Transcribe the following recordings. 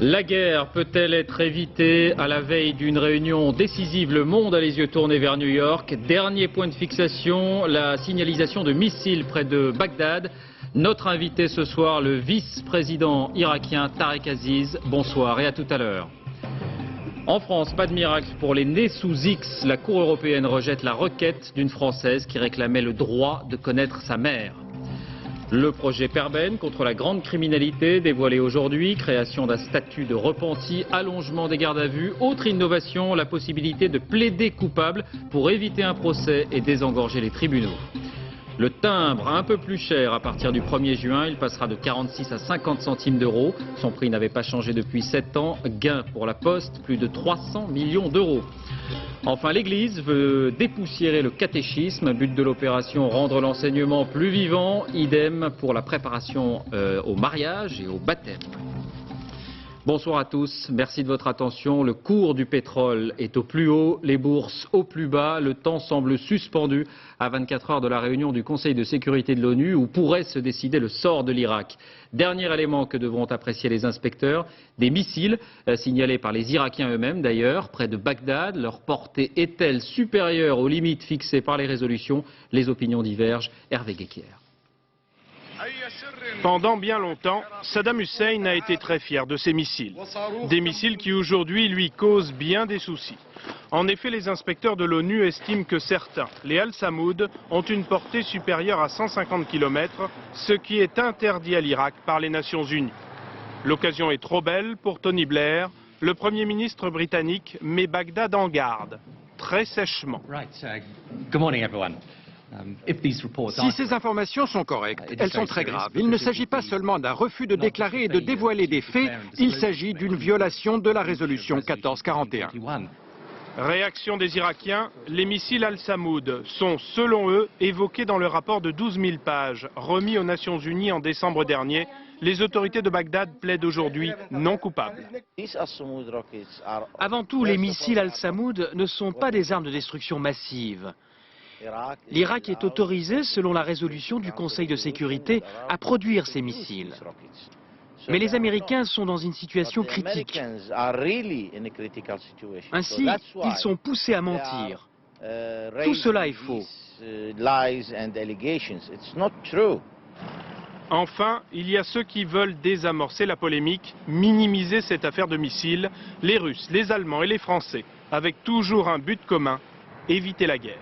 La guerre peut-elle être évitée? À la veille d'une réunion décisive, le monde a les yeux tournés vers New York. Dernier point de fixation, la signalisation de missiles près de Bagdad. Notre invité ce soir, le vice-président irakien Tarek Aziz. Bonsoir et à tout à l'heure. En France, pas de miracle pour les nés sous X. La Cour européenne rejette la requête d'une Française qui réclamait le droit de connaître sa mère. Le projet Perben contre la grande criminalité dévoilé aujourd'hui, création d'un statut de repenti, allongement des gardes à vue. Autre innovation, la possibilité de plaider coupable pour éviter un procès et désengorger les tribunaux. Le timbre un peu plus cher à partir du 1er juin, il passera de 46 à 50 centimes d'euros. Son prix n'avait pas changé depuis 7 ans. Gain pour la Poste, plus de 300 millions d'euros. Enfin, l'Église veut dépoussiérer le catéchisme. But de l'opération, rendre l'enseignement plus vivant. Idem pour la préparation au mariage et au baptême. Bonsoir à tous, merci de votre attention. Le cours du pétrole est au plus haut, les bourses au plus bas. Le temps semble suspendu à 24 heures de la réunion du Conseil de sécurité de l'ONU où pourrait se décider le sort de l'Irak. Dernier élément que devront apprécier les inspecteurs, des missiles signalés par les Irakiens eux-mêmes d'ailleurs, près de Bagdad. Leur portée est-elle supérieure aux limites fixées par les résolutions? Les opinions divergent. Hervé Guéquier. Pendant bien longtemps, Saddam Hussein a été très fier de ses missiles. Des missiles qui aujourd'hui lui causent bien des soucis. En effet, les inspecteurs de l'ONU estiment que certains, les Al-Samoud, ont une portée supérieure à 150 km, ce qui est interdit à l'Irak par les Nations Unies. L'occasion est trop belle pour Tony Blair. Le Premier ministre britannique met Bagdad en garde, très sèchement. Good morning, everyone. Si ces informations sont correctes, elles sont très graves. Il ne s'agit pas seulement d'un refus de déclarer et de dévoiler des faits, il s'agit d'une violation de la résolution 1441. Réaction des Irakiens, les missiles Al-Samoud sont, selon eux, évoqués dans le rapport de 12 000 pages remis aux Nations Unies en décembre dernier. Les autorités de Bagdad plaident aujourd'hui non coupables. Avant tout, les missiles Al-Samoud ne sont pas des armes de destruction massive. L'Irak est autorisé, selon la résolution du Conseil de sécurité, à produire ces missiles. Mais les Américains sont dans une situation critique. Ainsi, ils sont poussés à mentir. Tout cela est faux. Enfin, il y a ceux qui veulent désamorcer la polémique, minimiser cette affaire de missiles, les Russes, les Allemands et les Français, avec toujours un but commun, éviter la guerre.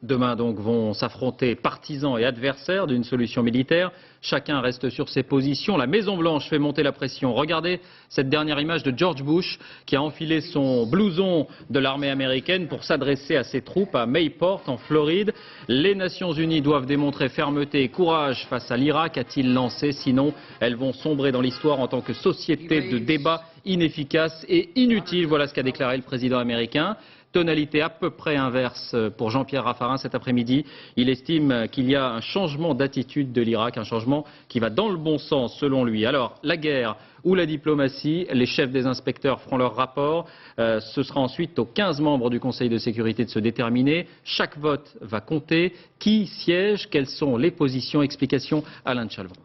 Demain donc vont s'affronter partisans et adversaires d'une solution militaire. Chacun reste sur ses positions. La Maison-Blanche fait monter la pression. Regardez cette dernière image de George Bush qui a enfilé son blouson de l'armée américaine pour s'adresser à ses troupes à Mayport en Floride. Les Nations Unies doivent démontrer fermeté et courage face à l'Irak, a-t-il lancé. Sinon, elles vont sombrer dans l'histoire en tant que société de débat inefficace et inutile. Voilà ce qu'a déclaré le président américain. Tonalité à peu près inverse pour Jean-Pierre Raffarin cet après-midi. Il estime qu'il y a un changement d'attitude de l'Irak, un changement qui va dans le bon sens selon lui. Alors, la guerre ou la diplomatie, les chefs des inspecteurs feront leur rapport. Ce sera ensuite aux 15 membres du Conseil de sécurité de se déterminer. Chaque vote va compter. Qui siège? Quelles sont les positions? Explication Alain Chalvron.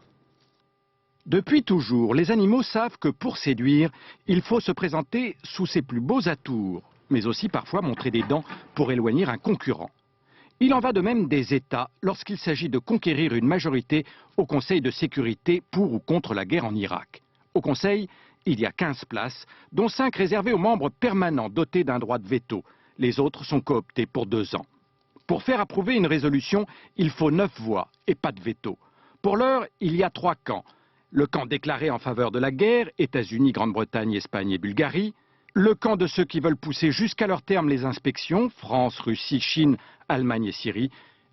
Depuis toujours, les animaux savent que pour séduire, il faut se présenter sous ses plus beaux atours, mais aussi parfois montrer des dents pour éloigner un concurrent. Il en va de même des États lorsqu'il s'agit de conquérir une majorité au Conseil de sécurité pour ou contre la guerre en Irak. Au Conseil, il y a 15 places, dont 5 réservées aux membres permanents dotés d'un droit de veto. Les autres sont cooptés pour 2 ans. Pour faire approuver une résolution, il faut 9 voix et pas de veto. Pour l'heure, il y a 3 camps. Le camp déclaré en faveur de la guerre, États-Unis, Grande-Bretagne, Espagne et Bulgarie. Le camp de ceux qui veulent pousser jusqu'à leur terme les inspections, France, Russie, Chine, Allemagne et Syrie.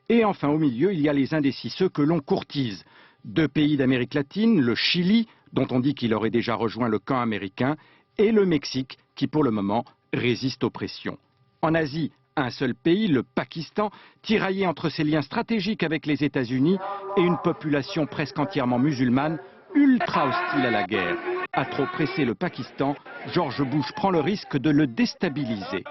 Et enfin au milieu, il y a les indécis, ceux que l'on courtise. 2 pays d'Amérique latine, le Chili, dont on dit qu'il aurait déjà rejoint le camp américain, et le Mexique, qui pour le moment résiste aux pressions. En Asie, un seul pays, le Pakistan, tiraillé entre ses liens stratégiques avec les États-Unis et une population presque entièrement musulmane, ultra hostile à la guerre. À trop presser le Pakistan, George Bush prend le risque de le déstabiliser.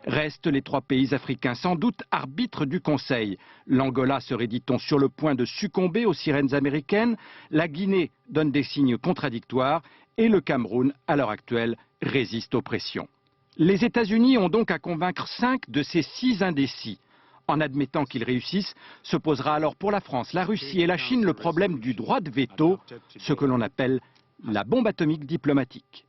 Restent les 3 pays africains, sans doute arbitres du Conseil. L'Angola serait, dit-on, sur le point de succomber aux sirènes américaines. La Guinée donne des signes contradictoires. et le Cameroun, à l'heure actuelle, résiste aux pressions. Les États-Unis ont donc à convaincre 5 de ces 6 indécis. En admettant qu'ils réussissent, se posera alors pour la France, la Russie et la Chine le problème du droit de veto, ce que l'on appelle la bombe atomique diplomatique.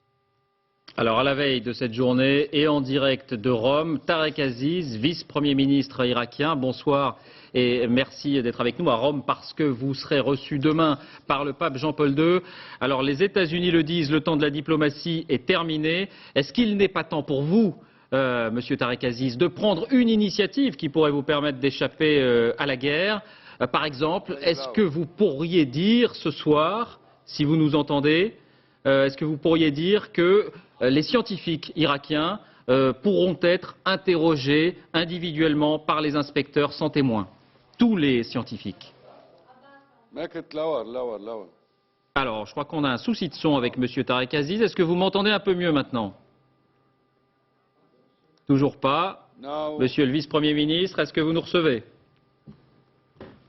Alors à la veille de cette journée et en direct de Rome, Tarek Aziz, vice-premier ministre irakien, bonsoir et merci d'être avec nous à Rome parce que vous serez reçu demain par le pape Jean-Paul II. Alors les États-Unis le disent, le temps de la diplomatie est terminé. Est-ce qu'il n'est pas temps pour vous, monsieur Tarek Aziz, de prendre une initiative qui pourrait vous permettre d'échapper à la guerre? Par exemple, est-ce que vous pourriez dire ce soir, si vous nous entendez, est-ce que vous pourriez dire que les scientifiques irakiens pourront être interrogés individuellement par les inspecteurs sans témoin? Tous les scientifiques. Alors, je crois qu'on a un souci de son avec monsieur Tarek Aziz. Est-ce que vous m'entendez un peu mieux maintenant? Toujours pas. Monsieur le vice-premier ministre, est-ce que vous nous recevez?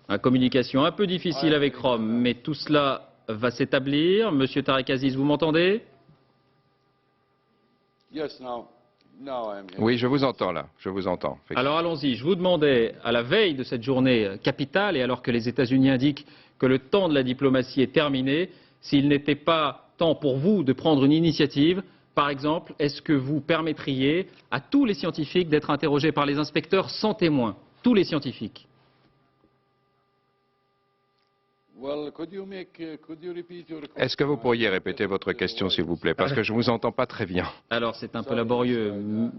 Une communication un peu difficile avec Rome, mais tout cela va s'établir. Monsieur Tarek Aziz, vous m'entendez? Oui, je vous entends là, je vous entends. Alors allons-y, je vous demandais, à la veille de cette journée capitale, et alors que les États-Unis indiquent que le temps de la diplomatie est terminé, s'il n'était pas temps pour vous de prendre une initiative, par exemple, est-ce que vous permettriez à tous les scientifiques d'être interrogés par les inspecteurs sans témoin? Tous les scientifiques. Est-ce que vous pourriez répéter votre question, s'il vous plaît, parce que je ne vous entends pas très bien. Alors, c'est un peu laborieux,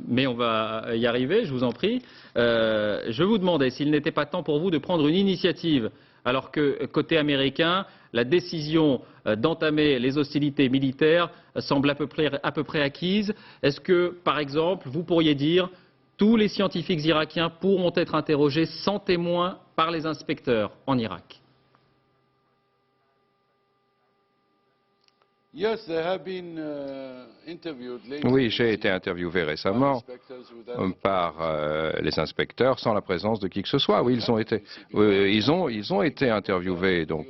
mais on va y arriver, je vous en prie. Je vous demandais s'il n'était pas temps pour vous de prendre une initiative, alors que, côté américain, la décision d'entamer les hostilités militaires semble à peu près acquise. Est-ce que, par exemple, vous pourriez dire tous les scientifiques irakiens pourront être interrogés sans témoin par les inspecteurs en Irak? Oui, j'ai été interviewé récemment par les inspecteurs sans la présence de qui que ce soit. Oui, ils ont été interviewés. Donc,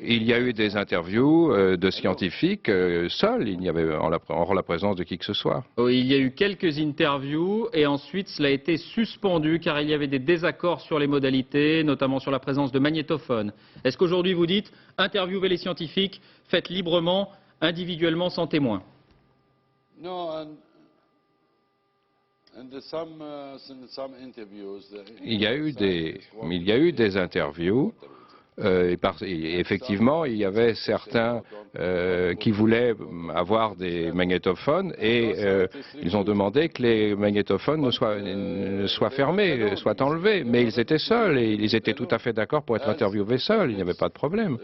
il y a eu des interviews de scientifiques seuls, il n'y avait en la présence de qui que ce soit. Oui, il y a eu quelques interviews et ensuite cela a été suspendu car il y avait des désaccords sur les modalités, notamment sur la présence de magnétophones. Est-ce qu'aujourd'hui vous dites interviewez les scientifiques, faites librement, individuellement, sans témoin? Il y a eu des interviews. Et effectivement, il y avait certains qui voulaient avoir des magnétophones et ils ont demandé que les magnétophones ne soient fermés, soient enlevés. Mais ils étaient seuls et ils étaient tout à fait d'accord pour être interviewés seuls. Il n'y avait pas de problème.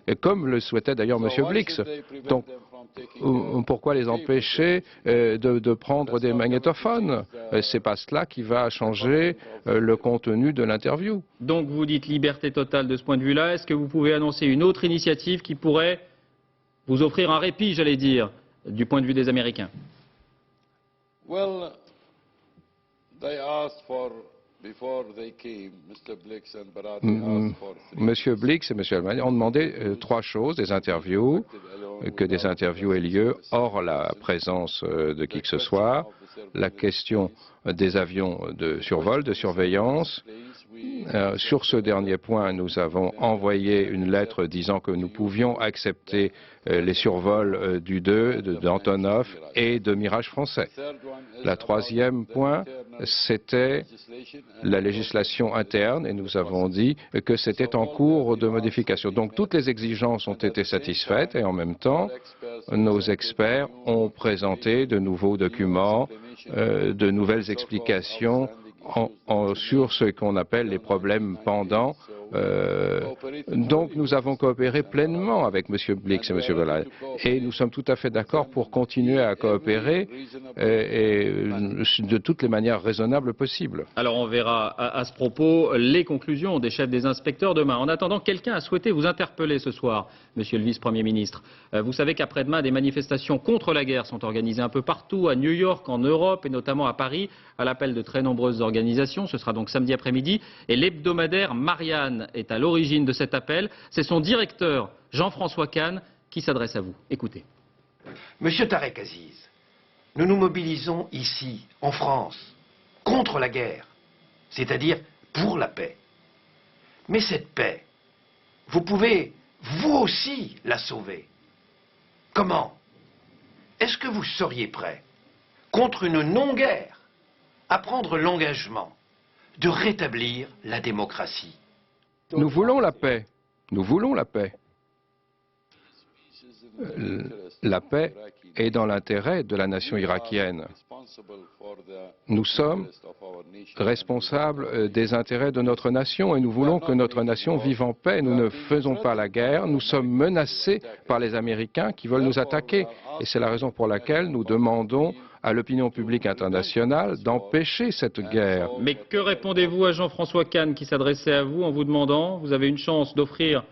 Et comme le souhaitait d'ailleurs M. Blix. Donc, pourquoi les empêcher de prendre des magnétophones? C'est pas cela qui va changer le contenu de l'interview. Donc vous dites liberté totale de ce point de vue-là. Est-ce que vous pouvez annoncer une autre initiative qui pourrait vous offrir un répit, j'allais dire, du point de vue des Américains? Monsieur Blix et Monsieur Almani ont demandé 3 choses, des interviews, que des interviews aient lieu hors la présence de qui que ce soit, la question des avions de survol, de surveillance. Sur ce dernier point, nous avons envoyé une lettre disant que nous pouvions accepter les survols du 2, d'Antonov et de Mirage français. Le troisième point, c'était la législation interne et nous avons dit que c'était en cours de modification. Donc toutes les exigences ont été satisfaites et en même temps, nos experts ont présenté de nouveaux documents, de nouvelles explications sur ce qu'on appelle les problèmes pendants. Donc nous avons coopéré pleinement avec M. Blix et M. Belal et nous sommes tout à fait d'accord pour continuer à coopérer et de toutes les manières raisonnables possibles. Alors on verra à ce propos les conclusions des chefs des inspecteurs demain. En attendant, quelqu'un a souhaité vous interpeller ce soir, Monsieur le vice-premier ministre. Vous savez qu'après-demain, des manifestations contre la guerre sont organisées un peu partout, à New York, en Europe et notamment à Paris, à l'appel de très nombreuses organisations. Ce sera donc samedi après-midi. Et l'hebdomadaire Marianne Kahn est à l'origine de cet appel. C'est son directeur, Jean-François Kahn, qui s'adresse à vous. Écoutez. Monsieur Tarek Aziz, nous nous mobilisons ici, en France, contre la guerre, c'est-à-dire pour la paix. Mais cette paix, vous pouvez, vous aussi, la sauver. Comment? Est-ce que vous seriez prêt, contre une non-guerre, à prendre l'engagement de rétablir la démocratie? Nous voulons la paix. Nous voulons la paix. La paix est dans l'intérêt de la nation irakienne. Nous sommes responsables des intérêts de notre nation et nous voulons que notre nation vive en paix. Nous ne faisons pas la guerre. Nous sommes menacés par les Américains qui veulent nous attaquer. Et c'est la raison pour laquelle nous demandons à l'opinion publique internationale d'empêcher cette guerre. Mais que répondez-vous à Jean-François Kahn qui s'adressait à vous en vous demandant, vous avez une chance d'offrir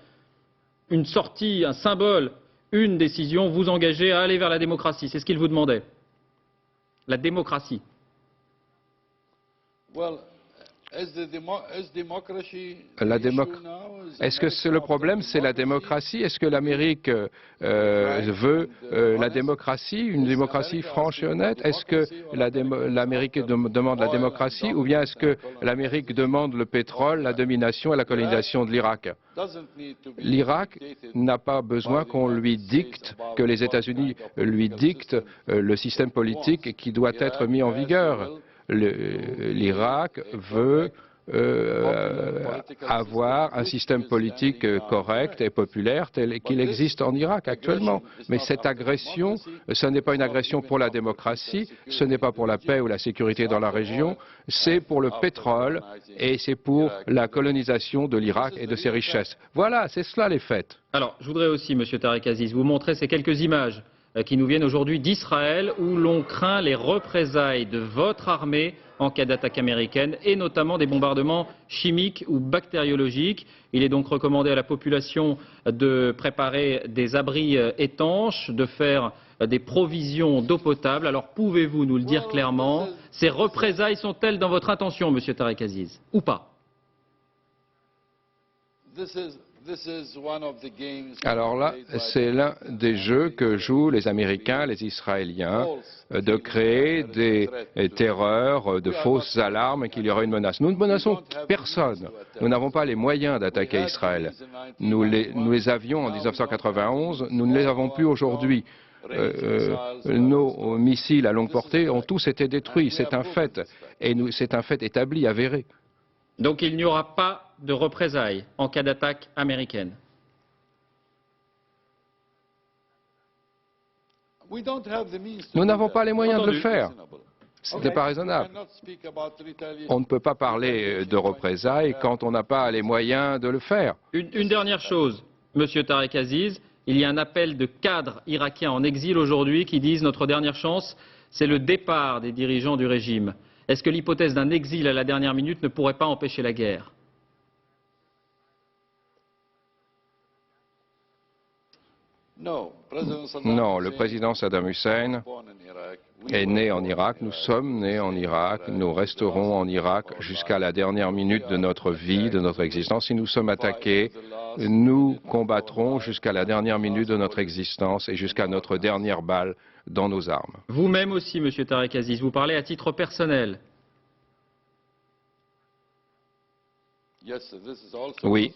une sortie, un symbole, une décision, vous engager à aller vers la démocratie. C'est ce qu'il vous demandait. La démocratie. Est-ce que le problème, c'est la démocratie? Est-ce que l'Amérique veut la démocratie, une démocratie franche et honnête? Est-ce que l'Amérique demande la démocratie ou bien est-ce que l'Amérique demande le pétrole, la domination et la colonisation de l'Irak? L'Irak n'a pas besoin qu'on lui dicte, que les États-Unis lui dictent le système politique qui doit être mis en vigueur. L'Irak veut avoir un système politique correct et populaire tel qu'il existe en Irak actuellement. Mais cette agression, ce n'est pas une agression pour la démocratie, ce n'est pas pour la paix ou la sécurité dans la région, c'est pour le pétrole et c'est pour la colonisation de l'Irak et de ses richesses. Voilà, c'est cela les faits. Alors, je voudrais aussi, Monsieur Tarek Aziz, vous montrer ces quelques images qui nous viennent aujourd'hui d'Israël, où l'on craint les représailles de votre armée en cas d'attaque américaine, et notamment des bombardements chimiques ou bactériologiques. Il est donc recommandé à la population de préparer des abris étanches, de faire des provisions d'eau potable. Alors pouvez-vous nous le dire clairement, ces représailles sont-elles dans votre intention, Monsieur Tarek Aziz, ou pas? Alors là, c'est l'un des jeux que jouent les Américains, les Israéliens, de créer des terreurs, de fausses alarmes qu'il y aurait une menace. Nous ne menaçons personne. Nous n'avons pas les moyens d'attaquer Israël. Nous les avions en 1991, nous ne les avons plus aujourd'hui. Nos missiles à longue portée ont tous été détruits, c'est un fait. Et c'est un fait établi, avéré. Donc il n'y aura pas de représailles en cas d'attaque américaine. Nous n'avons pas les moyens de le faire. Ce n'est pas raisonnable. On ne peut pas parler de représailles quand on n'a pas les moyens de le faire. Une dernière chose, Monsieur Tarek Aziz, il y a un appel de cadres irakiens en exil aujourd'hui qui disent notre dernière chance, c'est le départ des dirigeants du régime. Est-ce que l'hypothèse d'un exil à la dernière minute ne pourrait pas empêcher la guerre? Non, le président Saddam Hussein est né en Irak, nous sommes nés en Irak, nous resterons en Irak jusqu'à la dernière minute de notre vie, de notre existence. Si nous sommes attaqués, nous combattrons jusqu'à la dernière minute de notre existence et jusqu'à notre dernière balle dans nos armes. Vous-même aussi, Monsieur Tarek Aziz, vous parlez à titre personnel. Oui,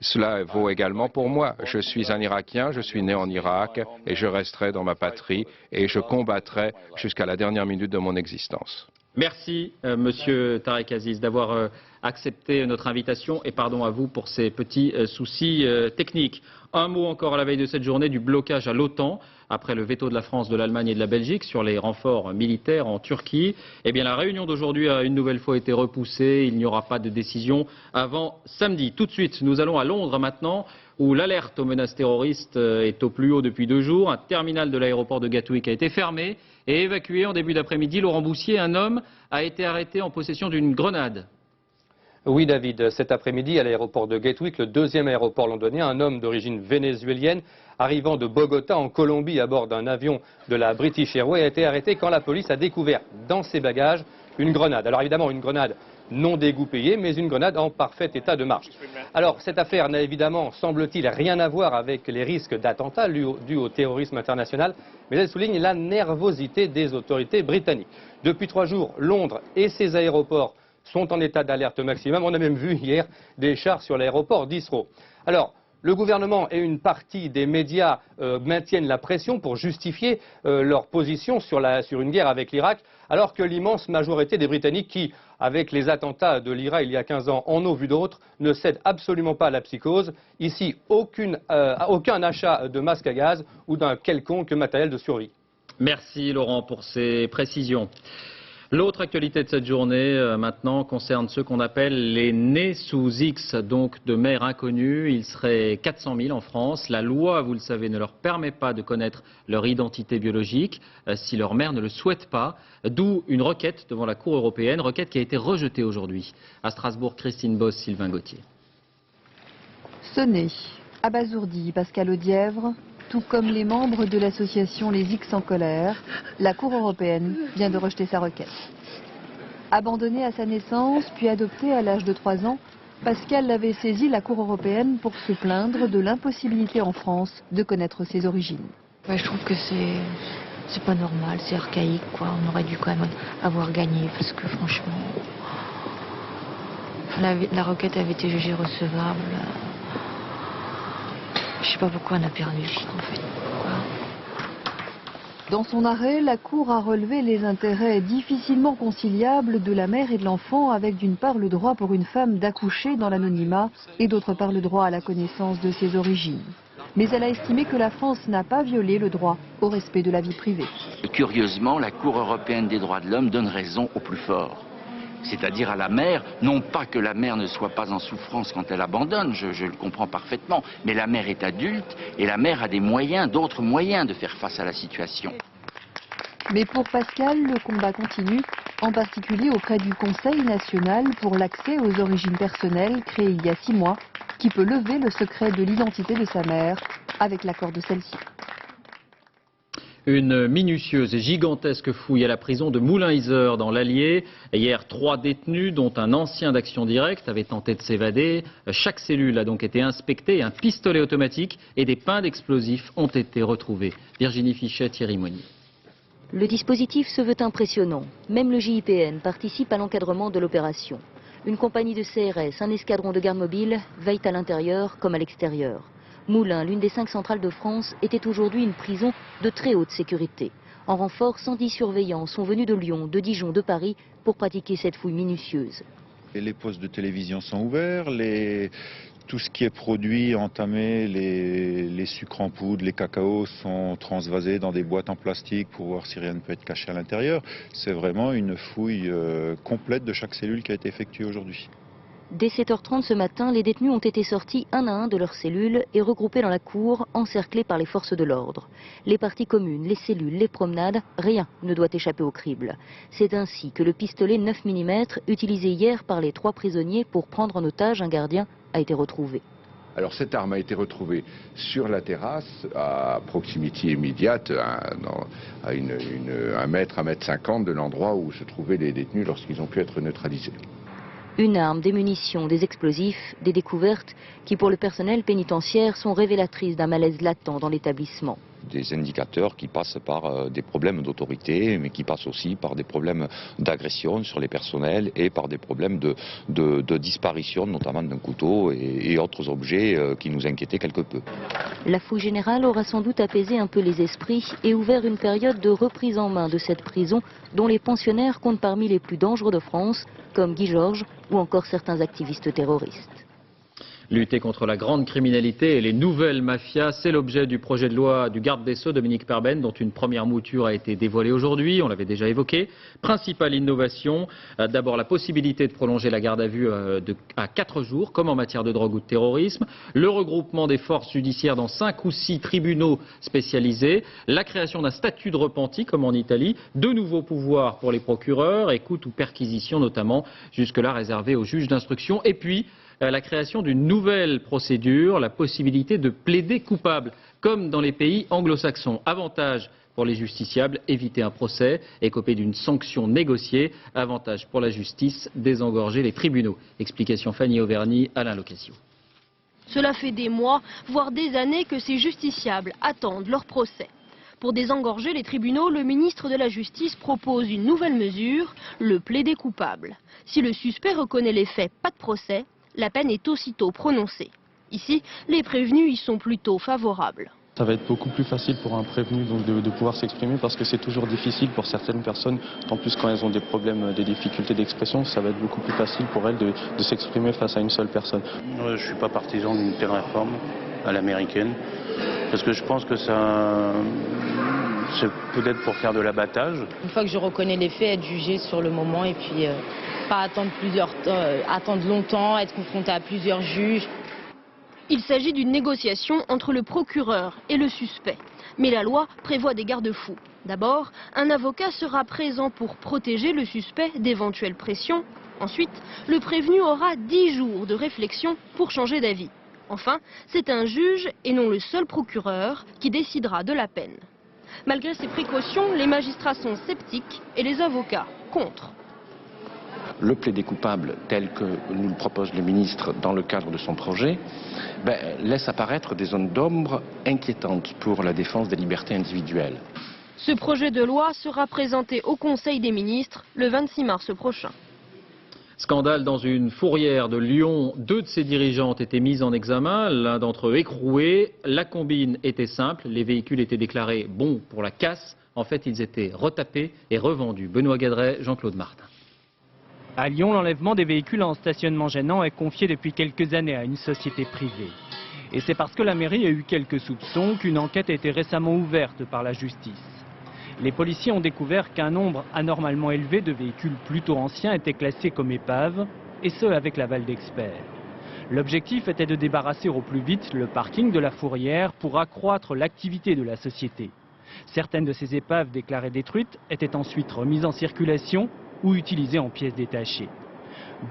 cela vaut également pour moi. Je suis un Irakien, je suis né en Irak et je resterai dans ma patrie et je combattrai jusqu'à la dernière minute de mon existence. Merci, Monsieur Tarek Aziz, d'avoir accepté notre invitation et pardon à vous pour ces petits soucis techniques. Un mot encore à la veille de cette journée du blocage à l'OTAN, après le veto de la France, de l'Allemagne et de la Belgique sur les renforts militaires en Turquie. Eh bien, la réunion d'aujourd'hui a une nouvelle fois été repoussée. Il n'y aura pas de décision avant samedi. Tout de suite, nous allons à Londres maintenant, où l'alerte aux menaces terroristes est au plus haut depuis 2 jours. Un terminal de l'aéroport de Gatwick a été fermé et évacué en début d'après-midi. Laurent Boussier, un homme a été arrêté en possession d'une grenade. Oui, David, cet après-midi, à l'aéroport de Gatwick, le 2e aéroport londonien, un homme d'origine vénézuélienne arrivant de Bogota en Colombie à bord d'un avion de la British Airways a été arrêté quand la police a découvert dans ses bagages une grenade. Alors évidemment, une grenade non dégoupillée, mais une grenade en parfait état de marche. Alors, cette affaire n'a évidemment, semble-t-il, rien à voir avec les risques d'attentats dus au terrorisme international, mais elle souligne la nervosité des autorités britanniques. Depuis 3 jours, Londres et ses aéroports sont en état d'alerte maximum. On a même vu hier des chars sur l'aéroport d'Heathrow. Alors, le gouvernement et une partie des médias maintiennent la pression pour justifier leur position sur une guerre avec l'Irak, alors que l'immense majorité des Britanniques qui, avec les attentats de l'IRA il y a 15 ans, en ont vu d'autres, ne cèdent absolument pas à la psychose. Ici, aucun achat de masque à gaz ou d'un quelconque matériel de survie. Merci Laurent pour ces précisions. L'autre actualité de cette journée maintenant concerne ceux qu'on appelle les nés sous X, donc de mères inconnues. Ils seraient 400 000 en France. La loi, vous le savez, ne leur permet pas de connaître leur identité biologique si leur mère ne le souhaite pas. D'où une requête devant la Cour européenne, requête qui a été rejetée aujourd'hui. À Strasbourg, Christine Boss, Sylvain Gauthier. Sonné, abasourdi, Pascal Audièvre, tout comme les membres de l'association Les X en colère, la Cour européenne vient de rejeter sa requête. Abandonné à sa naissance, puis adopté à l'âge de 3 ans, Pascal avait saisi la Cour européenne pour se plaindre de l'impossibilité en France de connaître ses origines. Ouais, je trouve que c'est pas normal, c'est archaïque, quoi. On aurait dû quand même avoir gagné, parce que franchement, la requête avait été jugée recevable. Je sais pas pourquoi on a perdu, en fait. Dans son arrêt, la Cour a relevé les intérêts difficilement conciliables de la mère et de l'enfant, avec d'une part le droit pour une femme d'accoucher dans l'anonymat et d'autre part le droit à la connaissance de ses origines. Mais elle a estimé que la France n'a pas violé le droit au respect de la vie privée. Curieusement, la Cour européenne des droits de l'homme donne raison au plus fort. C'est-à-dire à la mère, non pas que la mère ne soit pas en souffrance quand elle abandonne, je le comprends parfaitement, mais la mère est adulte et la mère a des moyens, d'autres moyens de faire face à la situation. Mais pour Pascal, le combat continue, en particulier auprès du Conseil national pour l'accès aux origines personnelles créé il y a 6 mois, qui peut lever le secret de l'identité de sa mère avec l'accord de celle-ci. Une minutieuse et gigantesque fouille à la prison de Moulins-Yzeure dans l'Allier. Hier, 3 détenus, dont un ancien d'Action Directe, avaient tenté de s'évader. Chaque cellule a donc été inspectée. Un pistolet automatique et des pains d'explosifs ont été retrouvés. Virginie Fichet, Thierry Monnier. Le dispositif se veut impressionnant. Même le JIPN participe à l'encadrement de l'opération. Une compagnie de CRS, un escadron de garde mobile veillent à l'intérieur comme à l'extérieur. Moulins, l'une des 5 centrales de France, était aujourd'hui une prison de très haute sécurité. En renfort, 110 surveillants sont venus de Lyon, de Dijon, de Paris pour pratiquer cette fouille minutieuse. Les postes de télévision sont ouverts, tout ce qui est produit, entamé, les sucres en poudre, les cacaos sont transvasés dans des boîtes en plastique pour voir si rien ne peut être caché à l'intérieur. C'est vraiment une fouille complète de chaque cellule qui a été effectuée aujourd'hui. Dès 7h30 ce matin, les détenus ont été sortis un à un de leurs cellules et regroupés dans la cour, encerclés par les forces de l'ordre. Les parties communes, les cellules, les promenades, rien ne doit échapper au crible. C'est ainsi que le pistolet 9 mm, utilisé hier par les 3 prisonniers pour prendre en otage un gardien, a été retrouvé. Alors cette arme a été retrouvée sur la terrasse, à proximité immédiate, à 1 mètre, 1,50 m de l'endroit où se trouvaient les détenus lorsqu'ils ont pu être neutralisés. Une arme, des munitions, des explosifs, des découvertes qui pour le personnel pénitentiaire sont révélatrices d'un malaise latent dans l'établissement. Des indicateurs qui passent par des problèmes d'autorité, mais qui passent aussi par des problèmes d'agression sur les personnels et par des problèmes de disparition, notamment d'un couteau et autres objets qui nous inquiétaient quelque peu. La fouille générale aura sans doute apaisé un peu les esprits et ouvert une période de reprise en main de cette prison dont les pensionnaires comptent parmi les plus dangereux de France, comme Guy Georges ou encore certains activistes terroristes. Lutter contre la grande criminalité et les nouvelles mafias, c'est l'objet du projet de loi du garde des Sceaux, Dominique Perben, dont une première mouture a été dévoilée aujourd'hui, on l'avait déjà évoqué. Principale innovation, d'abord la possibilité de prolonger la garde à vue à 4 jours, comme en matière de drogue ou de terrorisme, le regroupement des forces judiciaires dans 5 ou 6 tribunaux spécialisés, la création d'un statut de repenti, comme en Italie, de nouveaux pouvoirs pour les procureurs, écoute ou perquisition notamment, jusque-là réservés aux juges d'instruction, et puis la création d'une nouvelle procédure, la possibilité de plaider coupable, comme dans les pays anglo-saxons. Avantage, pour les justiciables, éviter un procès, écoper d'une sanction négociée. Avantage pour la justice, désengorger les tribunaux. Explication Fanny Auvergne, Alain Locasio. Cela fait des mois, voire des années que ces justiciables attendent leur procès. Pour désengorger les tribunaux, le ministre de la Justice propose une nouvelle mesure, le plaider coupable. Si le suspect reconnaît les faits, pas de procès, la peine est aussitôt prononcée. Ici, les prévenus y sont plutôt favorables. Ça va être beaucoup plus facile pour un prévenu donc de pouvoir s'exprimer parce que c'est toujours difficile pour certaines personnes, en plus quand elles ont des problèmes, des difficultés d'expression, ça va être beaucoup plus facile pour elles de s'exprimer face à une seule personne. Je ne suis pas partisan d'une telle réforme à l'américaine parce que je pense que ça, c'est peut-être pour faire de l'abattage. Une fois que je reconnais les faits, être jugé sur le moment et puis pas attendre longtemps, être confronté à plusieurs juges. Il s'agit d'une négociation entre le procureur et le suspect. Mais la loi prévoit des garde-fous. D'abord, un avocat sera présent pour protéger le suspect d'éventuelles pressions. Ensuite, le prévenu aura 10 jours de réflexion pour changer d'avis. Enfin, c'est un juge et non le seul procureur qui décidera de la peine. Malgré ces précautions, les magistrats sont sceptiques et les avocats contre. Le plaider coupable tel que nous le propose le ministre dans le cadre de son projet laisse apparaître des zones d'ombre inquiétantes pour la défense des libertés individuelles. Ce projet de loi sera présenté au Conseil des ministres le 26 mars prochain. Scandale dans une fourrière de Lyon. 2 de ses dirigeants ont été mis en examen, l'un d'entre eux écroué. La combine était simple, les véhicules étaient déclarés bons pour la casse. En fait, ils étaient retapés et revendus. Benoît Gadret, Jean-Claude Martin. À Lyon, l'enlèvement des véhicules en stationnement gênant est confié depuis quelques années à une société privée. Et c'est parce que la mairie a eu quelques soupçons qu'une enquête a été récemment ouverte par la justice. Les policiers ont découvert qu'un nombre anormalement élevé de véhicules plutôt anciens étaient classés comme épaves, et ce avec l'aval d'experts. L'objectif était de débarrasser au plus vite le parking de la fourrière pour accroître l'activité de la société. Certaines de ces épaves déclarées détruites étaient ensuite remises en circulation ou utilisés en pièces détachées.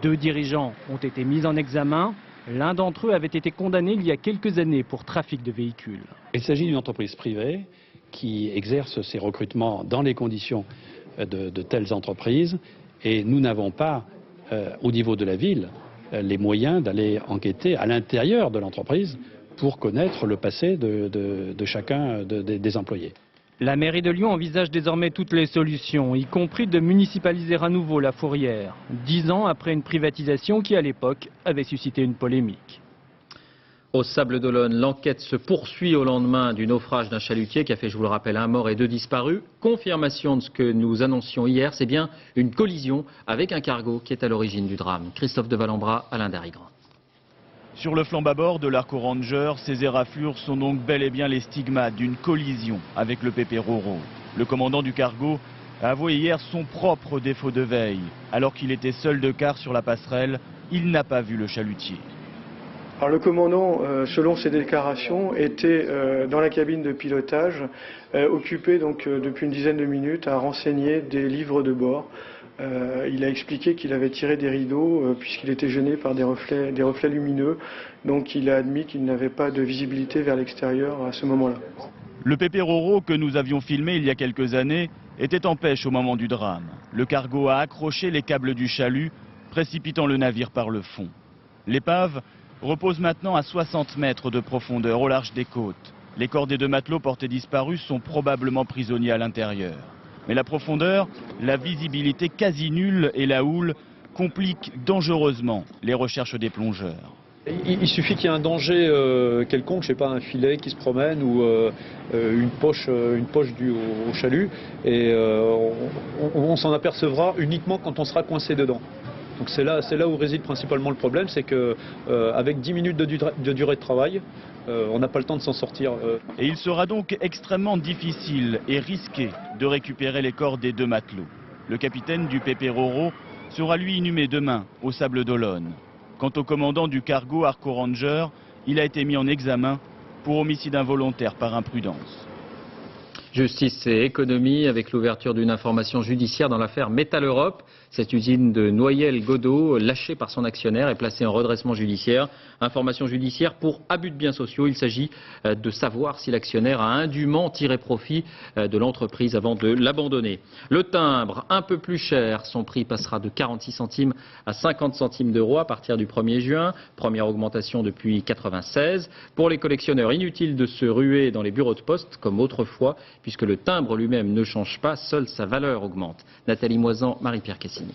2 dirigeants ont été mis en examen. L'un d'entre eux avait été condamné il y a quelques années pour trafic de véhicules. Il s'agit d'une entreprise privée qui exerce ses recrutements dans les conditions de telles entreprises et nous n'avons pas, au niveau de la ville, les moyens d'aller enquêter à l'intérieur de l'entreprise pour connaître le passé de chacun des employés. La mairie de Lyon envisage désormais toutes les solutions, y compris de municipaliser à nouveau la fourrière, 10 ans après une privatisation qui, à l'époque, avait suscité une polémique. Au Sables-d'Olonne, l'enquête se poursuit au lendemain du naufrage d'un chalutier qui a fait, je vous le rappelle, 1 mort et 2 disparus. Confirmation de ce que nous annoncions hier, c'est bien une collision avec un cargo qui est à l'origine du drame. Christophe de Valambra, Alain Darigran. Sur le flanc bâbord de l'Arco Ranger, ces éraflures sont donc bel et bien les stigmates d'une collision avec le Pepe Roro. Le commandant du cargo a avoué hier son propre défaut de veille. Alors qu'il était seul de quart sur la passerelle, il n'a pas vu le chalutier. Alors le commandant, selon ses déclarations, était dans la cabine de pilotage, occupé donc depuis une dizaine de minutes à renseigner des livres de bord. Il a expliqué qu'il avait tiré des rideaux puisqu'il était gêné par des reflets lumineux. Donc il a admis qu'il n'avait pas de visibilité vers l'extérieur à ce moment-là. Le Pepe Roro que nous avions filmé il y a quelques années était en pêche au moment du drame. Le cargo a accroché les câbles du chalut, précipitant le navire par le fond. L'épave repose maintenant à 60 mètres de profondeur au large des côtes. Les corps des 2 matelots portés disparus sont probablement prisonniers à l'intérieur. Mais la profondeur, la visibilité quasi nulle et la houle compliquent dangereusement les recherches des plongeurs. Il suffit qu'il y ait un danger quelconque, je sais pas, un filet qui se promène ou une poche due au chalut, et on s'en apercevra uniquement quand on sera coincé dedans. Donc c'est là où réside principalement le problème, c'est qu'avec 10 minutes de durée de travail, on n'a pas le temps de s'en sortir. Et il sera donc extrêmement difficile et risqué de récupérer les corps des 2 matelots. Le capitaine du Pepe Roro sera lui inhumé demain au Sables-d'Olonne. Quant au commandant du cargo Arco Ranger, il a été mis en examen pour homicide involontaire par imprudence. Justice et économie avec l'ouverture d'une information judiciaire dans l'affaire Métal Europe. Cette usine de Noyelles-Godault, lâchée par son actionnaire, est placée en redressement judiciaire. Information judiciaire pour abus de biens sociaux. Il s'agit de savoir si l'actionnaire a indûment tiré profit de l'entreprise avant de l'abandonner. Le timbre, un peu plus cher. Son prix passera de 46 centimes à 50 centimes d'euros à partir du 1er juin. Première augmentation depuis 1996. Pour les collectionneurs, inutile de se ruer dans les bureaux de poste comme autrefois, puisque le timbre lui-même ne change pas, seule sa valeur augmente. Nathalie Moisan, Marie-Pierre Cassini.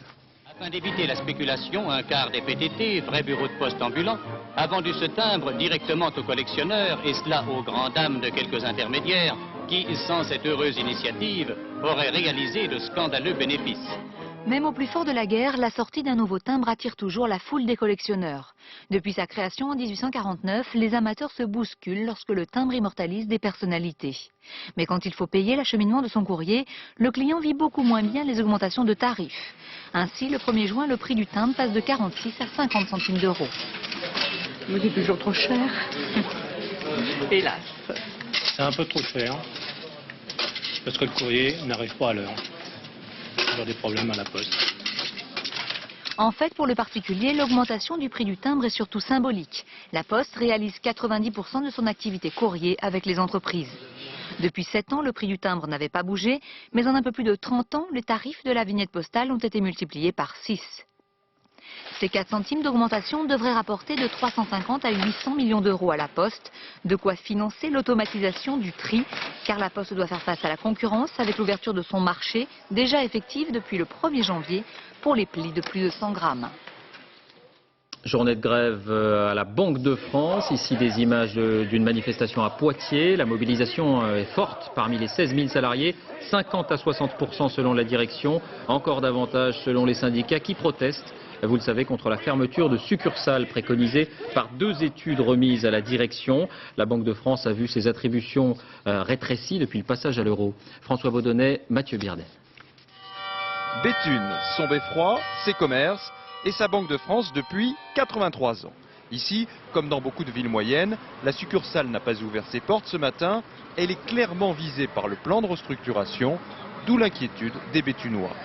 Afin d'éviter la spéculation, un quart des PTT, vrais bureaux de poste ambulants, a vendu ce timbre directement aux collectionneurs, et cela aux grandes dames de quelques intermédiaires qui, sans cette heureuse initiative, auraient réalisé de scandaleux bénéfices. Même au plus fort de la guerre, la sortie d'un nouveau timbre attire toujours la foule des collectionneurs. Depuis sa création en 1849, les amateurs se bousculent lorsque le timbre immortalise des personnalités. Mais quand il faut payer l'acheminement de son courrier, le client vit beaucoup moins bien les augmentations de tarifs. Ainsi, le 1er juin, le prix du timbre passe de 46 à 50 centimes d'euros. Mais c'est toujours trop cher. Hélas. C'est un peu trop cher, parce que le courrier n'arrive pas à l'heure. Toujours des problèmes à la poste. En fait, pour le particulier, l'augmentation du prix du timbre est surtout symbolique. La Poste réalise 90% de son activité courrier avec les entreprises. Depuis 7 ans, le prix du timbre n'avait pas bougé, mais en un peu plus de 30 ans, les tarifs de la vignette postale ont été multipliés par 6. Ces 4 centimes d'augmentation devraient rapporter de 350 à 800 millions d'euros à la Poste, de quoi financer l'automatisation du tri, car la Poste doit faire face à la concurrence avec l'ouverture de son marché, déjà effective depuis le 1er janvier, pour les plis de plus de 100 grammes. Journée de grève à la Banque de France. Ici, des images d'une manifestation à Poitiers. La mobilisation est forte parmi les 16 000 salariés, 50 à 60% selon la direction, encore davantage selon les syndicats qui protestent. Vous le savez, contre la fermeture de succursales préconisée par 2 études remises à la direction. La Banque de France a vu ses attributions rétrécies depuis le passage à l'euro. François Baudonnet, Mathieu Birdet. Béthune, son beffroi, ses commerces et sa Banque de France depuis 83 ans. Ici, comme dans beaucoup de villes moyennes, la succursale n'a pas ouvert ses portes ce matin. Elle est clairement visée par le plan de restructuration, d'où l'inquiétude des Béthunois.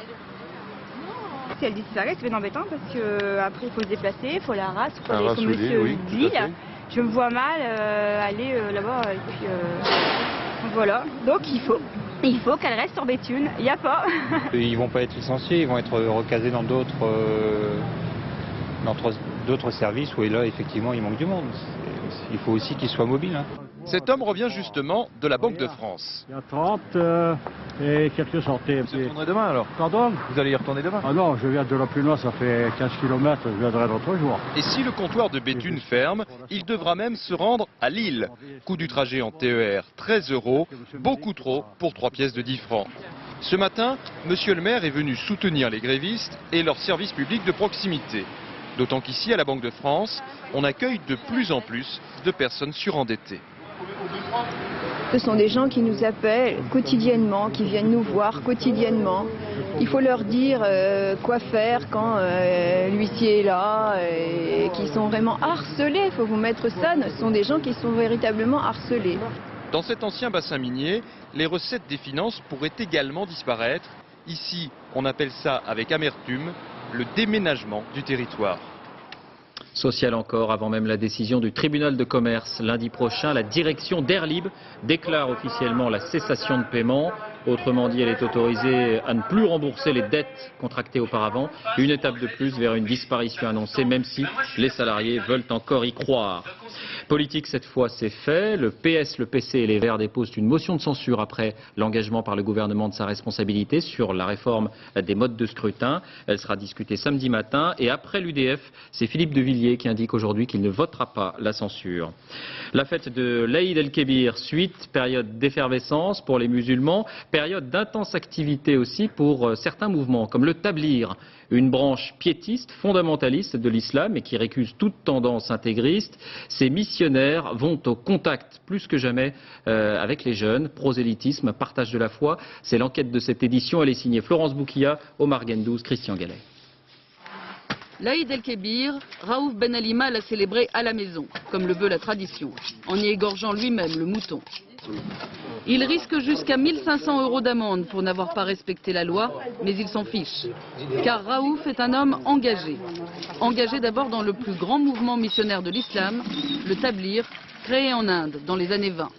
Si elle disparaît, c'est bien embêtant parce qu'après il faut se déplacer, il faut la race, il faut aller comme monsieur dit. Je me vois mal aller là-bas et puis voilà. Donc il faut qu'elle reste sur Béthune, il n'y a pas. Ils ne vont pas être licenciés, ils vont être recasés dans d'autres services où là effectivement il manque du monde. Il faut aussi qu'ils soient mobiles. Hein. Cet homme revient justement de la Banque de France. Il y a 30 et quelques centaines. Vous y retournerez demain alors? Pardon? Vous allez y retourner demain? Ah non, je viens de la Plunois, ça fait 15 km, je viendrai l'autre jour. Et si le comptoir de Béthune ferme, il devra même se rendre à Lille. Coût du trajet en TER, 13 €, beaucoup trop pour 3 pièces de 10 francs. Ce matin, monsieur le maire est venu soutenir les grévistes et leurs services publics de proximité. D'autant qu'ici, à la Banque de France, on accueille de plus en plus de personnes surendettées. Ce sont des gens qui nous appellent quotidiennement, qui viennent nous voir quotidiennement. Il faut leur dire quoi faire quand l'huissier est là et qui sont vraiment harcelés. Il faut vous mettre ça, ce sont des gens qui sont véritablement harcelés. Dans cet ancien bassin minier, les recettes des finances pourraient également disparaître. Ici, on appelle ça avec amertume le déménagement du territoire. Social encore, avant même la décision du tribunal de commerce. Lundi prochain, la direction d'Airlib déclare officiellement la cessation de paiement. Autrement dit, elle est autorisée à ne plus rembourser les dettes contractées auparavant. Une étape de plus vers une disparition annoncée, même si les salariés veulent encore y croire. Politique, cette fois, c'est fait. Le PS, le PC et les Verts déposent une motion de censure après l'engagement par le gouvernement de sa responsabilité sur la réforme des modes de scrutin. Elle sera discutée samedi matin. Et après l'UDF, c'est Philippe de Villiers qui indique aujourd'hui qu'il ne votera pas la censure. La fête de l'Aïd el-Kébir, suite, période d'effervescence pour les musulmans, période d'intense activité aussi pour certains mouvements, comme le Tablir, une branche piétiste, fondamentaliste de l'islam et qui récuse toute tendance intégriste. Ces missionnaires vont au contact plus que jamais avec les jeunes. Prosélytisme, partage de la foi, c'est l'enquête de cette édition. Elle est signée Florence Boukia, Omar Gendouz, Christian Gallet. L'Aïd el-Kébir, Raouf Ben Alima l'a célébré à la maison, comme le veut la tradition, en y égorgeant lui-même le mouton. Il risque jusqu'à 1 500 € d'amende pour n'avoir pas respecté la loi, mais il s'en fiche. Car Raouf est un homme engagé. Engagé d'abord dans le plus grand mouvement missionnaire de l'islam, le Tabligh, créé en Inde dans les années 20.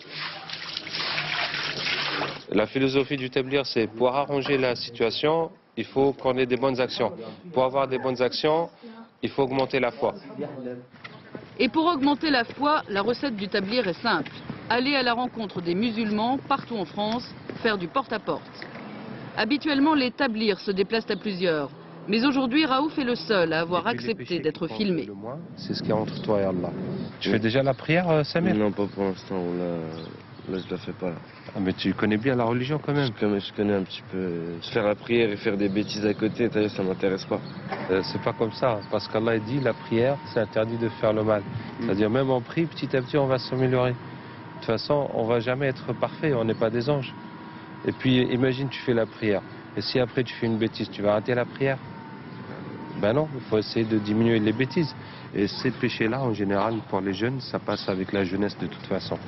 La philosophie du Tabligh, c'est pour arranger la situation, il faut qu'on ait des bonnes actions. Pour avoir des bonnes actions, il faut augmenter la foi. Et pour augmenter la foi, la recette du Tabligh est simple. Aller à la rencontre des musulmans partout en France, faire du porte-à-porte. Habituellement, les tablirs se déplacent à plusieurs. Mais aujourd'hui, Raouf est le seul à avoir accepté d'être filmé. C'est ce qu'il y a entre toi et Allah. Tu fais déjà la prière, Samir? Non, pas pour l'instant. Là, je la fais pas. Ah, mais tu connais bien la religion quand même. Je connais un petit peu. Faire la prière et faire des bêtises à côté, ça m'intéresse pas. C'est pas comme ça, parce qu'Allah dit la prière, c'est interdit de faire le mal. C'est-à-dire même en prie, petit à petit, on va s'améliorer. De toute façon, on va jamais être parfait, on n'est pas des anges. Et puis, imagine, tu fais la prière. Et si après tu fais une bêtise, tu vas rater la prière? Ben non, il faut essayer de diminuer les bêtises. Et ces péchés-là, en général, pour les jeunes, ça passe avec la jeunesse de toute façon.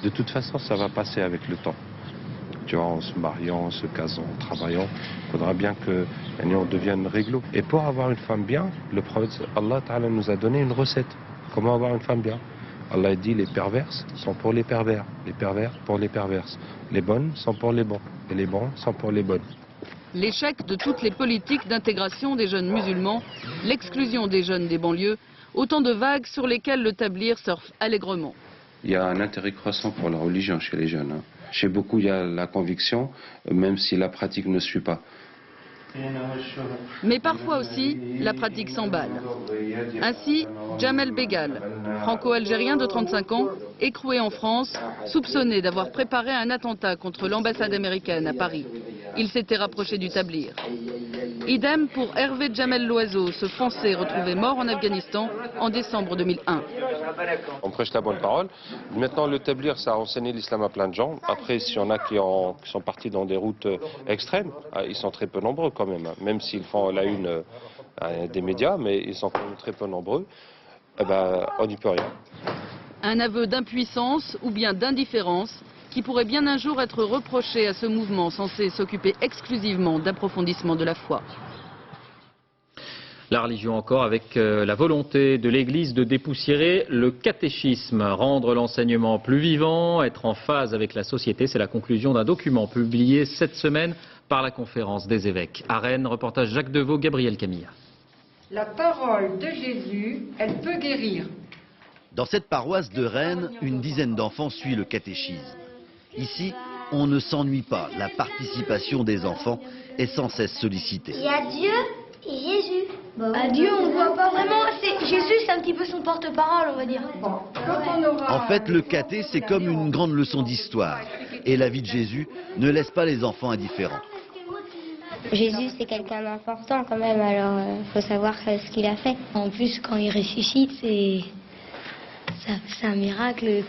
De toute façon, ça va passer avec le temps. Tu vois, en se mariant, en se casant, en travaillant, il faudra bien qu'on devienne réglo. Et pour avoir une femme bien, le prophète Allah Ta'ala nous a donné une recette. Comment avoir une femme bien? Allah dit les perverses sont pour les pervers pour les perverses. Les bonnes sont pour les bons, et les bons sont pour les bonnes. L'échec de toutes les politiques d'intégration des jeunes musulmans, l'exclusion des jeunes des banlieues, autant de vagues sur lesquelles le Tabligh surfe allègrement. Il y a un intérêt croissant pour la religion chez les jeunes. Chez beaucoup, il y a la conviction, même si la pratique ne suit pas. Mais parfois aussi, la pratique s'emballe. Ainsi, Jamel Begal, franco-algérien de 35 ans, écroué en France, soupçonné d'avoir préparé un attentat contre l'ambassade américaine à Paris. Il s'était rapproché du Tabligh. Idem pour Hervé Jamel Loiseau, ce Français retrouvé mort en Afghanistan en décembre 2001. On prêche la bonne parole. Maintenant, le Tabligh, ça a enseigné l'islam à plein de gens. Après, s'il y en a qui sont partis dans des routes extrêmes, ils sont très peu nombreux quand même s'ils font la une des médias, mais ils sont quand même très peu nombreux, on n'y peut rien. Un aveu d'impuissance ou bien d'indifférence qui pourrait bien un jour être reproché à ce mouvement censé s'occuper exclusivement d'approfondissement de la foi. La religion encore avec la volonté de l'Église de dépoussiérer le catéchisme, rendre l'enseignement plus vivant, être en phase avec la société. C'est la conclusion d'un document publié cette semaine par la conférence des évêques. À Rennes, reportage Jacques Deveau, Gabriel Camilla. La parole de Jésus, elle peut guérir. Dans cette paroisse de Rennes, une dizaine d'enfants suit le catéchisme. Ici, on ne s'ennuie pas. La participation des enfants est sans cesse sollicitée. Il y a Dieu et Jésus. À Dieu, on ne voit pas vraiment. Jésus, c'est un petit peu son porte-parole, on va dire. En fait, le caté, c'est comme une grande leçon d'histoire. Et la vie de Jésus ne laisse pas les enfants indifférents. Jésus, c'est quelqu'un d'important quand même, alors il faut savoir ce qu'il a fait. En plus, quand il ressuscite, c'est un miracle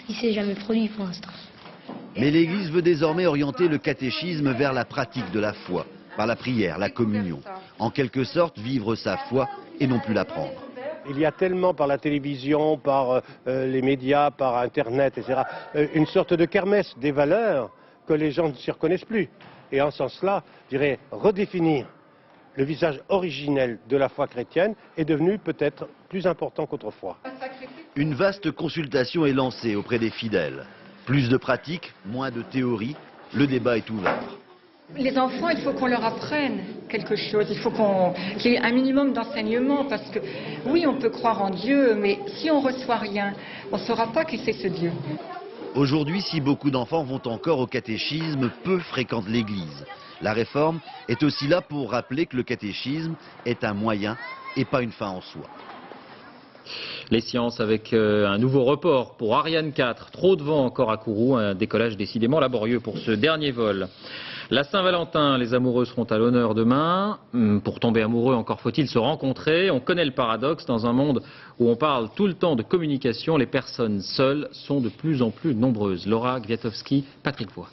qui s'est jamais produit pour l'instant. Mais l'Église veut désormais orienter le catéchisme vers la pratique de la foi, par la prière, la communion. En quelque sorte, vivre sa foi et non plus l'apprendre. Il y a tellement par la télévision, par les médias, par Internet, etc., une sorte de kermesse des valeurs que les gens ne s'y reconnaissent plus. Et en ce sens-là, je dirais, redéfinir le visage originel de la foi chrétienne est devenu peut-être plus important qu'autrefois. Une vaste consultation est lancée auprès des fidèles. Plus de pratique, moins de théorie, le débat est ouvert. Les enfants, il faut qu'on leur apprenne quelque chose, il faut qu'il y ait un minimum d'enseignement, parce que oui, on peut croire en Dieu, mais si on ne reçoit rien, on ne saura pas qui c'est ce Dieu. Aujourd'hui, si beaucoup d'enfants vont encore au catéchisme, peu fréquentent l'Église. La réforme est aussi là pour rappeler que le catéchisme est un moyen et pas une fin en soi. Les sciences avec un nouveau report pour Ariane 4. Trop de vent encore à Kourou, un décollage décidément laborieux pour ce dernier vol. La Saint-Valentin, les amoureux seront à l'honneur demain. Pour tomber amoureux, encore faut-il se rencontrer. On connaît le paradoxe, dans un monde où on parle tout le temps de communication, les personnes seules sont de plus en plus nombreuses. Laura Gwiatowski, Patrick Voix.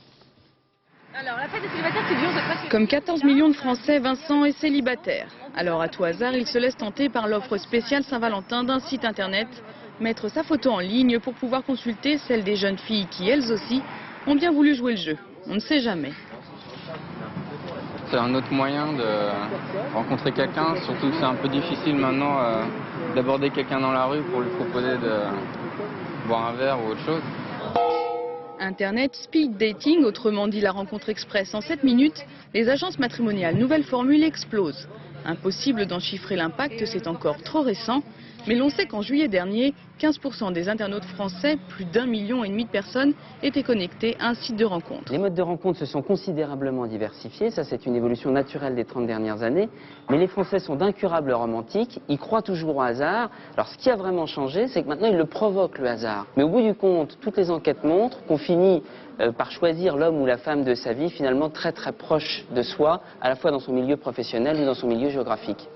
Alors, la fête des célibataires, c'est dur de passer. Comme 14 millions de Français, Vincent est célibataire. Alors, à tout hasard, il se laisse tenter par l'offre spéciale Saint-Valentin d'un site internet. Mettre sa photo en ligne pour pouvoir consulter celle des jeunes filles qui, elles aussi, ont bien voulu jouer le jeu. On ne sait jamais. C'est un autre moyen de rencontrer quelqu'un, surtout que c'est un peu difficile maintenant d'aborder quelqu'un dans la rue pour lui proposer de boire un verre ou autre chose. Internet, speed dating, autrement dit la rencontre express en 7 minutes, les agences matrimoniales nouvelle formule explosent. Impossible d'en chiffrer l'impact, c'est encore trop récent. Mais l'on sait qu'en juillet dernier, 15% des internautes français, plus d'1,5 million de personnes, étaient connectés à un site de rencontre. Les modes de rencontre se sont considérablement diversifiés, ça c'est une évolution naturelle des 30 dernières années. Mais les Français sont d'incurables romantiques, ils croient toujours au hasard. Alors ce qui a vraiment changé, c'est que maintenant ils le provoquent le hasard. Mais au bout du compte, toutes les enquêtes montrent qu'on finit par choisir l'homme ou la femme de sa vie finalement très proche de soi, à la fois dans son milieu professionnel et dans son milieu géographique.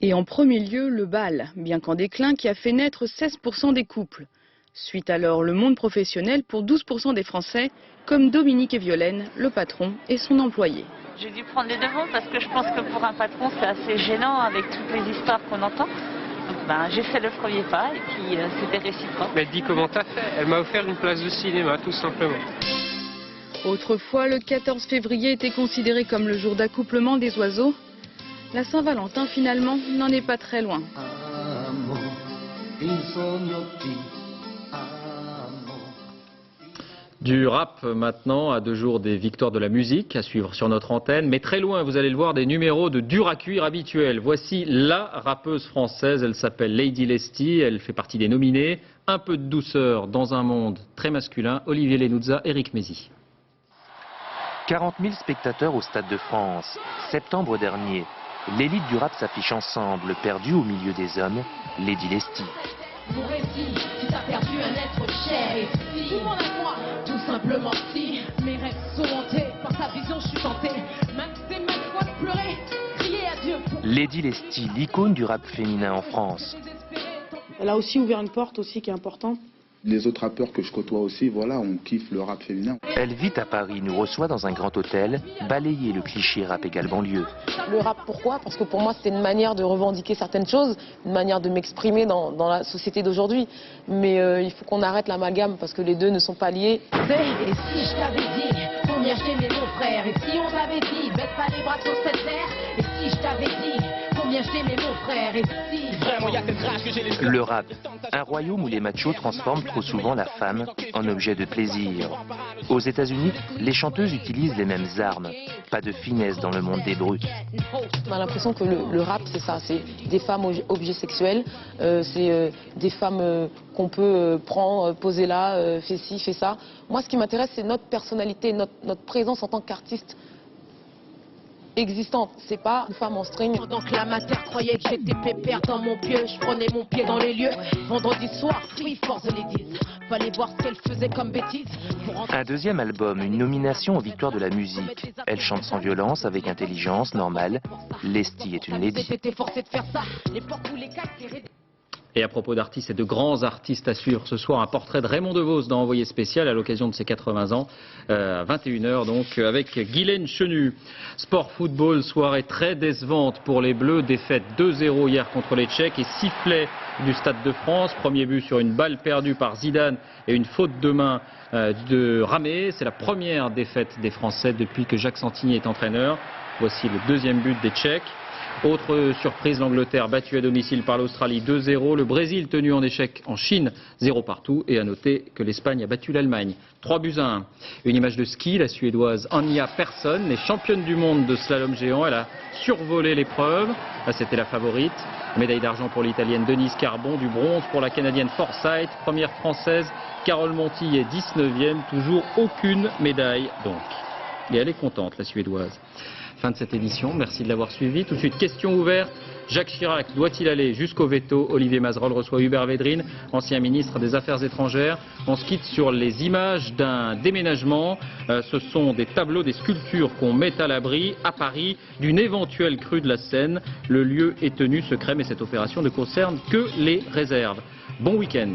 Et en premier lieu, le bal, bien qu'en déclin, qui a fait naître 16% des couples. Suite alors le monde professionnel pour 12% des Français, comme Dominique et Violaine, le patron et son employé. J'ai dû prendre les devants parce que je pense que pour un patron, c'est assez gênant avec toutes les histoires qu'on entend. Donc j'ai fait le premier pas et puis c'était réciproque. Elle dit comment t'as fait? Elle m'a offert une place de cinéma, tout simplement. Autrefois, le 14 février était considéré comme le jour d'accouplement des oiseaux. La Saint-Valentin, finalement, n'en est pas très loin. Du rap maintenant, à 2 jours des victoires de la musique, à suivre sur notre antenne. Mais très loin, vous allez le voir, des numéros de dur à cuire habituels. Voici la rappeuse française, elle s'appelle Lady Lesty, elle fait partie des nominés. Un peu de douceur dans un monde très masculin. Olivier Lenuzza, Éric Mézy. 40 000 spectateurs au Stade de France. Septembre dernier, l'élite du rap s'affiche ensemble, perdue au milieu des hommes, Lady Lesty. Mon récit, si t'as perdu un être cher et si, tout le monde à moi, tout simplement si, mes rêves sont hantés, par sa vision je suis tenté, même c'est ma foi de pleurer, crier à Dieu pour... Lady Lesty, l'icône du rap féminin en France. Elle a aussi ouvert une porte aussi qui est importante. Les autres rappeurs que je côtoie aussi, voilà, on kiffe le rap féminin. Elle vit à Paris, nous reçoit dans un grand hôtel, balayer le cliché rap égale banlieue. Le rap, pourquoi? Parce que pour moi, c'était une manière de revendiquer certaines choses, une manière de m'exprimer dans la société d'aujourd'hui. Mais il faut qu'on arrête l'amalgame parce que les deux ne sont pas liés. Et si je t'avais dit combien je t'aimais mon frère, et si on t'avait dit baisse pas les bras sur cette terre, et si je t'avais dit combien je t'aimais mon frère, et si... Le rap, un royaume où les machos transforment trop souvent la femme en objet de plaisir. Aux États-Unis, les chanteuses utilisent les mêmes armes. Pas de finesse dans le monde des brutes. On a l'impression que le rap, c'est ça, c'est des femmes objets sexuels, c'est des femmes qu'on peut prendre, poser là, fais ci, fais ça. Moi, ce qui m'intéresse, c'est notre personnalité, notre présence en tant qu'artiste existante. C'est pas une femme en string. Pendant que la matière croyait que j'étais pépère dans mon pieu, je prenais mon pied dans les lieux. Vendredi soir, oui, force les 10. Fallait voir ce qu'elle faisait comme bêtise. Un deuxième album, une nomination aux victoires de la musique. Elle chante sans violence, avec intelligence, normale. Lesty est une lady. J'étais forcé de faire ça. L'époque où les casques étaient... Et à propos d'artistes et de grands artistes à suivre ce soir, un portrait de Raymond DeVos dans Envoyé spécial à l'occasion de ses 80 ans, à 21h donc, avec Guylaine Chenu. Sport football, soirée très décevante pour les Bleus, défaite 2-0 hier contre les Tchèques et sifflet du Stade de France. Premier but sur une balle perdue par Zidane et une faute de main de Ramé. C'est la première défaite des Français depuis que Jacques Santini est entraîneur. Voici le deuxième but des Tchèques. Autre surprise, l'Angleterre battue à domicile par l'Australie 2-0. Le Brésil tenu en échec en Chine 0 partout. Et à noter que l'Espagne a battu l'Allemagne 3-1. Une image de ski, la Suédoise Anja Persson est championne du monde de slalom géant. Elle a survolé l'épreuve. C'était la favorite. Médaille d'argent pour l'Italienne Denise Carbon, du bronze pour la Canadienne Forsyth. Première Française, Carole Monti est 19e. Toujours aucune médaille donc. Et elle est contente, la Suédoise. Fin de cette édition, merci de l'avoir suivi. Tout de suite, question ouverte. Jacques Chirac doit-il aller jusqu'au veto? Olivier Mazerolle reçoit Hubert Védrine, ancien ministre des Affaires étrangères. On se quitte sur les images d'un déménagement. Ce sont des tableaux, des sculptures qu'on met à l'abri à Paris d'une éventuelle crue de la Seine. Le lieu est tenu secret, mais cette opération ne concerne que les réserves. Bon week-end.